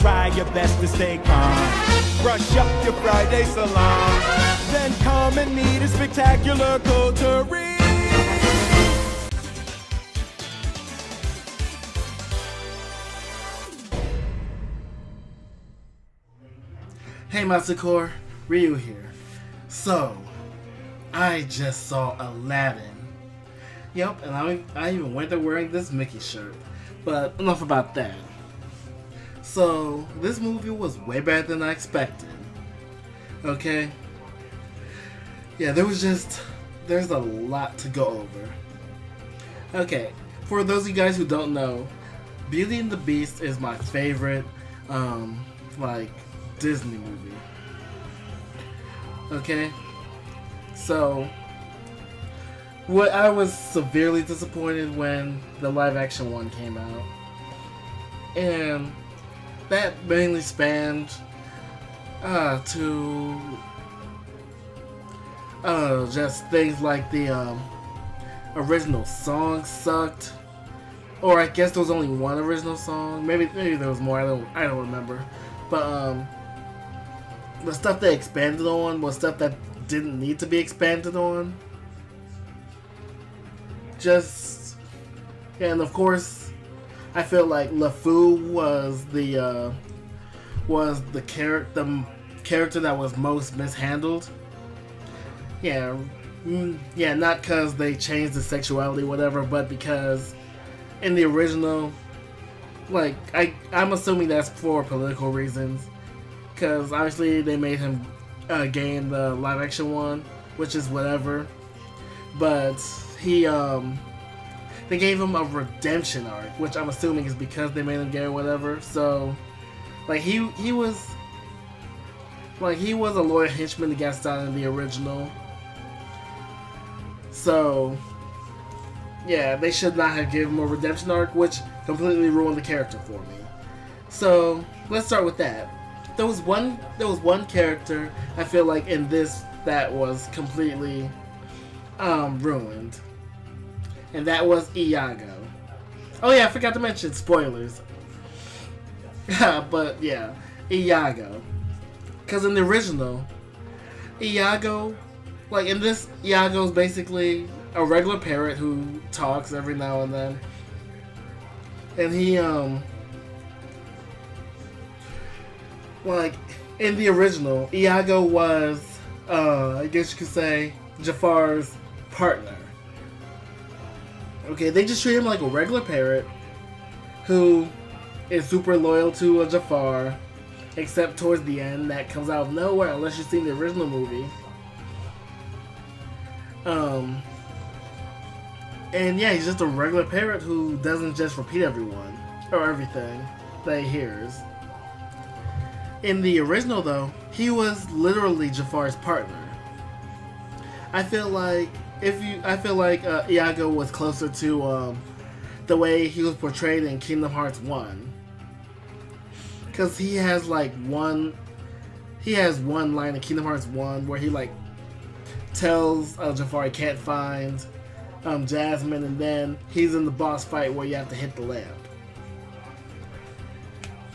try your best to stay calm. Brush up your Friday salon, then come and meet a spectacular coterie. Hey Ematsu, Ryu here. So, I just saw Aladdin. Yep, and I even went there wearing this Mickey shirt. But enough about that. So, this movie was way better than I expected. Okay? Yeah, there's a lot to go over. Okay, for those of you guys who don't know, Beauty and the Beast is my favorite, Disney movie. Okay? So, I was severely disappointed when the live action one came out. And that mainly spanned to just things like the original song sucked. Or I guess there was only one original song. Maybe there was more, I don't remember. But the stuff they expanded on was stuff that didn't need to be expanded on. And of course, I feel like LeFou was the character that was most mishandled. Yeah, not because they changed the sexuality, whatever, but because in the original, I'm assuming that's for political reasons. Because obviously they made him gay in the live action one, which is whatever. But they gave him a redemption arc, which I'm assuming is because they made him gay or whatever. So, he was a loyal henchman to Gaston in the original. So, yeah, they should not have given him a redemption arc, which completely ruined the character for me. So, let's start with that. There was one character I feel like in this that was completely ruined, and that was Iago. Oh yeah, I forgot to mention spoilers. But yeah, Iago. Because in the original, Iago's basically a regular parrot who talks every now and then, and he in the original, Iago was, I guess you could say, Jafar's partner. Okay, they just treat him like a regular parrot who is super loyal to Jafar, except towards the end, that comes out of nowhere unless you've seen the original movie. And yeah, he's just a regular parrot who doesn't just repeat everyone or everything that he hears. In the original, though, he was literally Jafar's partner. I feel like Iago was closer to the way he was portrayed in Kingdom Hearts 1, because he has one line in Kingdom Hearts 1 where he tells Jafar he can't find Jasmine, and then he's in the boss fight where you have to hit the lamp.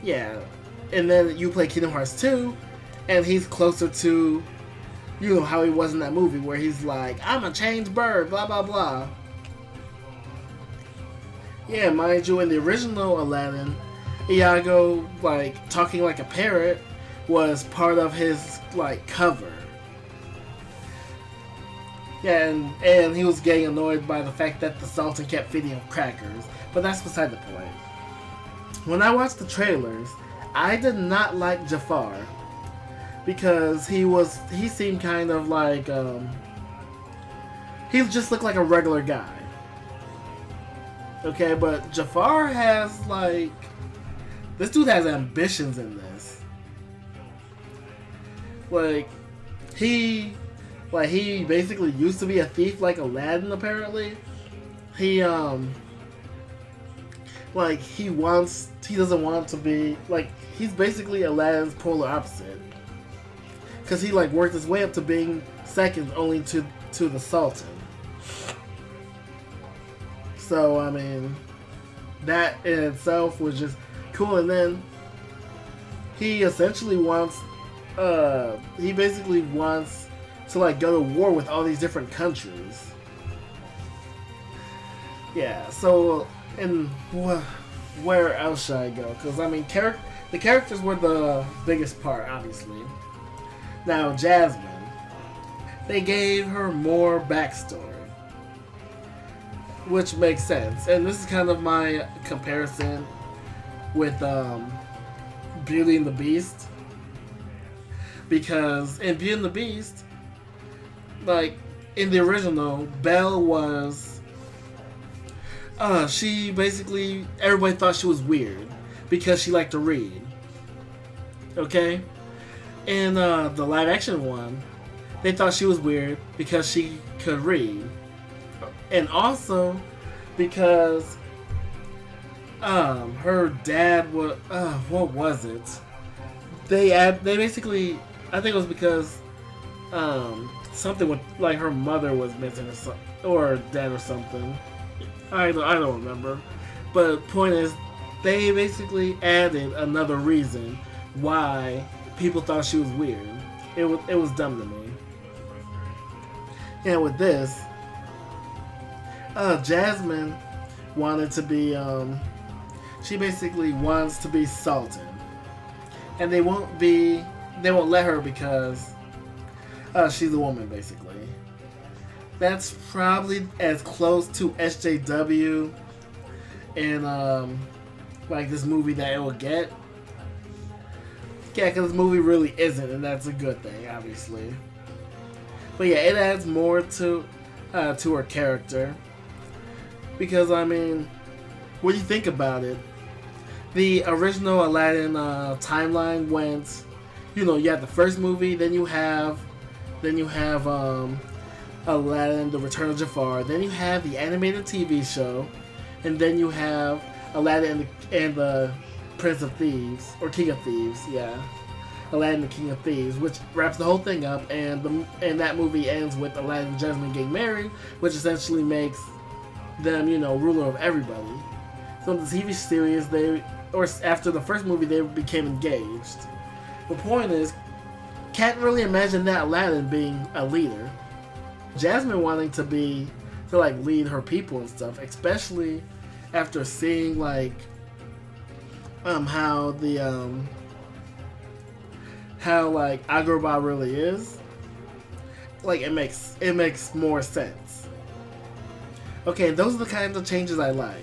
Yeah. And then you play Kingdom Hearts 2, and he's closer to, how he was in that movie, where he's like, I'm a changed bird, blah, blah, blah. Yeah, mind you, in the original Aladdin, Iago, talking like a parrot was part of his, cover. Yeah, and he was getting annoyed by the fact that the Sultan kept feeding him crackers, but that's beside the point. When I watched the trailers, I did not like Jafar because he seemed kind of he just looked like a regular guy. Okay, but Jafar has this dude has ambitions in this. He basically used to be a thief like Aladdin apparently. He he doesn't want to be he's basically Aladdin's polar opposite, because he worked his way up to being second only to the Sultan. So I mean, that in itself was just cool. And then he essentially wants, he basically wants to like go to war with all these different countries. Yeah, so, and where else should I go? Because, I mean, the characters were the biggest part, obviously. Now, Jasmine, they gave her more backstory, which makes sense. And this is kind of my comparison with Beauty and the Beast. Because in Beauty and the Beast, like, in the original, Belle was... she basically, everybody thought she was weird because she liked to read. Okay? In the live action one, they thought she was weird because she could read. And also because her dad was, what was it? They basically, I think it was because something with, like, her mother was missing or dead or something. I don't remember. But point is, they basically added another reason why people thought she was weird. It was dumb to me. And with this, Jasmine wanted to be, she basically wants to be Sultan. And they won't let her because she's a woman, basically. That's probably as close to SJW and like this movie that it will get. Yeah, because this movie really isn't, and that's a good thing, obviously. But yeah, it adds more to her character. Because, I mean, when you think about it, the original Aladdin timeline went, you have the first movie, then you have Aladdin, The Return of Jafar, then you have the animated TV show, and then you have Aladdin and the Prince of Thieves, or King of Thieves, yeah. Aladdin the King of Thieves, which wraps the whole thing up, and that movie ends with Aladdin and Jasmine getting married, which essentially makes them, ruler of everybody. So in the TV series, after the first movie, they became engaged. The point is, can't really imagine that Aladdin being a leader. Jasmine wanting to lead her people and stuff, especially after seeing how Agrabah really is. It makes more sense. Okay, those are the kinds of changes I like.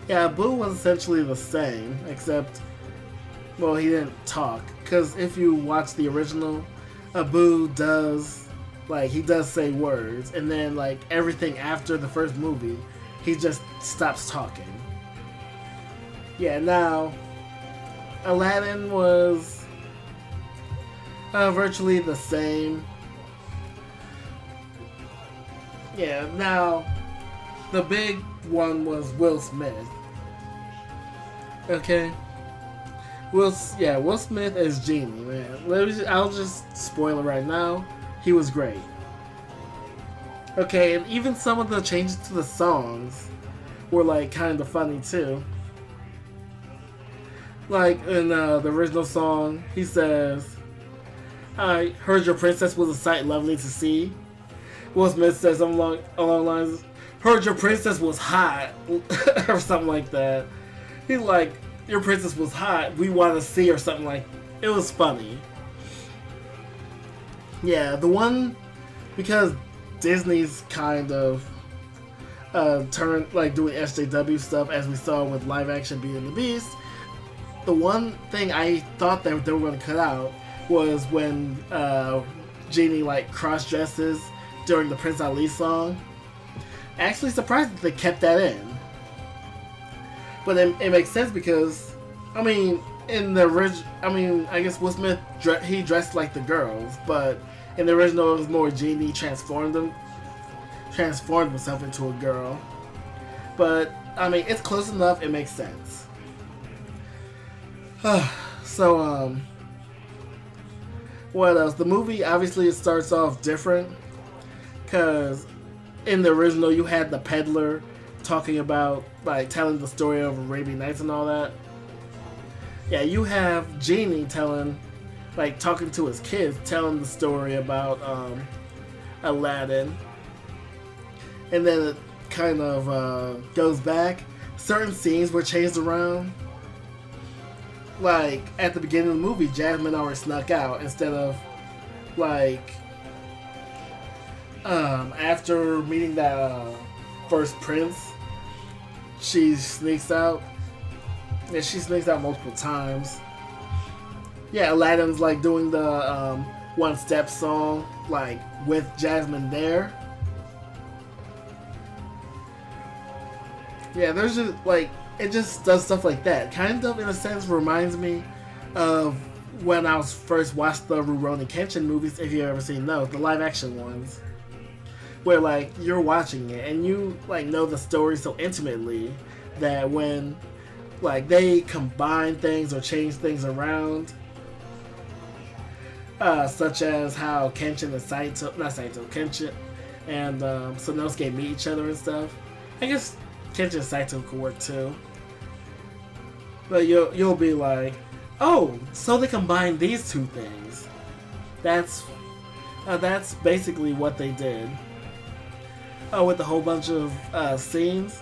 Yeah, Boo was essentially the same, except, well, he didn't talk. Because if you watch the original, Boo does, he does say words. And then, everything after the first movie, he just stops talking. Yeah, now, Aladdin was virtually the same. Yeah, now, the big one was Will Smith. Okay? Will Smith as Genie, man. I'll just spoil it right now. He was great. Okay, and even some of the changes to the songs were, kind of funny, too. In the original song, he says, "I heard your princess was a sight lovely to see." Will Smith says something along the lines, "Heard your princess was hot," or something like that. He's like, "Your princess was hot, we want to see," or something like that. It was funny. Yeah, because Disney's kind of turned, doing SJW stuff, as we saw with live action Beauty and the Beast. The one thing I thought that they were going to cut out was when Genie, cross-dresses during the Prince Ali song. Actually surprised that they kept that in. But it makes sense because, in the original, I guess Will Smith, he dressed like the girls, but in the original it was more Genie transformed himself into a girl. But, it's close enough, it makes sense. So, what else? The movie, obviously, it starts off different. Because in the original, you had the peddler talking about, telling the story of Arabian Nights and all that. Yeah, you have Genie talking to his kids, telling the story about Aladdin, and then it kind of goes back. Certain scenes were changed around. Like at the beginning of the movie, Jasmine already snuck out instead of like after meeting that first prince, she sneaks out. Yeah, she sneaks out multiple times. Yeah, Aladdin's like doing the one step song like with Jasmine there. Yeah, there's just like it just does stuff like that. Kind of in a sense reminds me of when I was first watched the Rurouni Kenshin movies, if you've ever seen those, the live action ones. Where like you're watching it and you like know the story so intimately that when like they combine things or change things around, such as how Kenshin and Kenshin and Sanosuke meet each other and stuff. I guess Kenshin and Saito could work too. But you'll be like, oh, so they combined these two things. That's basically what they did. With a whole bunch of scenes,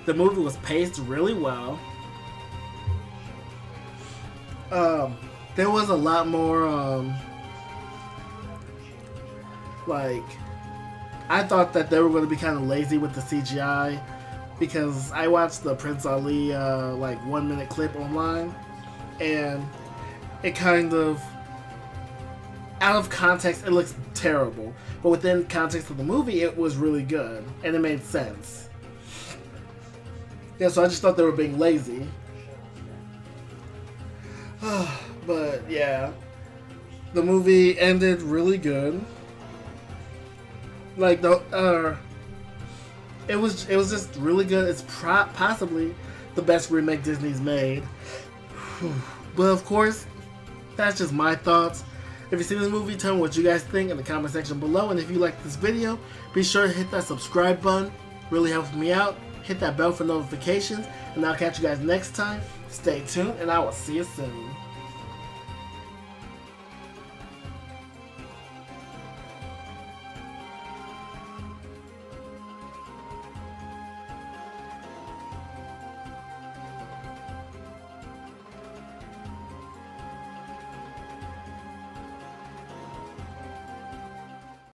the movie was paced really well. There was a lot more I thought that they were going to be kind of lazy with the CGI because I watched the Prince Ali 1 minute clip online, and it kind of out of context it looks terrible, but within context of the movie it was really good and it made sense. Yeah, so I just thought they were being lazy. But yeah, the movie ended really good. Like it was just really good. It's possibly the best remake Disney's made. But of course, that's just my thoughts. If you've seen this movie, tell me what you guys think in the comment section below. And if you like this video, be sure to hit that subscribe button. Really helps me out. Hit that bell for notifications. And I'll catch you guys next time. Stay tuned, and I will see you soon.